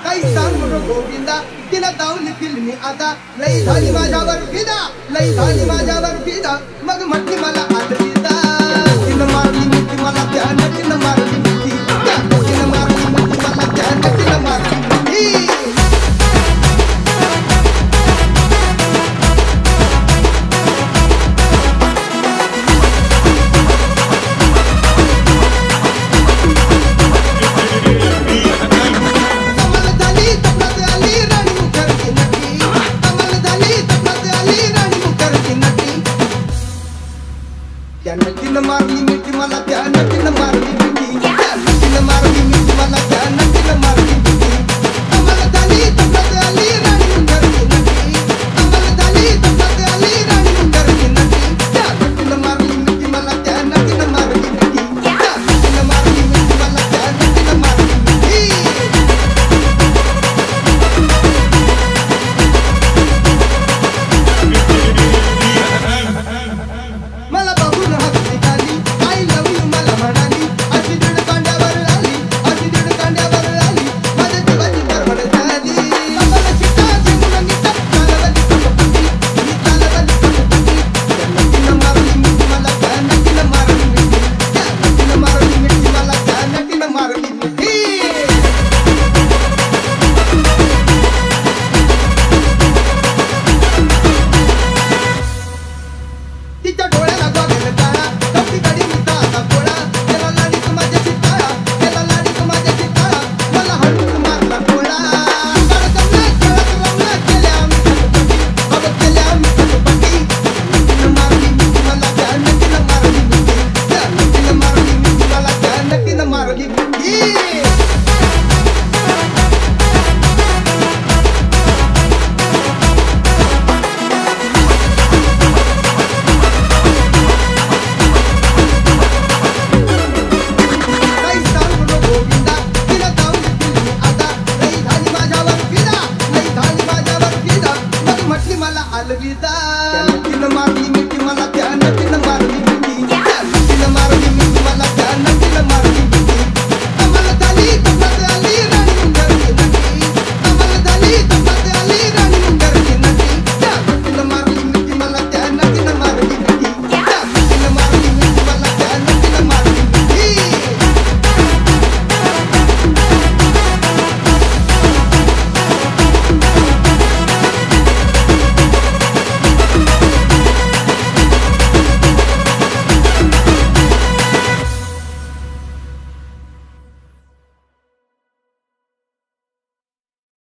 काही सांग गोविंदा तिला दावली फिल्मी आता लई झाली माझ्यावर फिदा लई झाली माझ्यावर फिदा मग म्हटली मला आठवीदा तिनं मारली मिठी मला ध्यान तिनं मारली मिठी तिनं मारली मिठी मला ध्यान तिनं मारली मिठी तिनं मारली मिठी मला ध्यान तिनं मारली मिठी तिनं मारली मिठी मला ध्यान तिनं मारली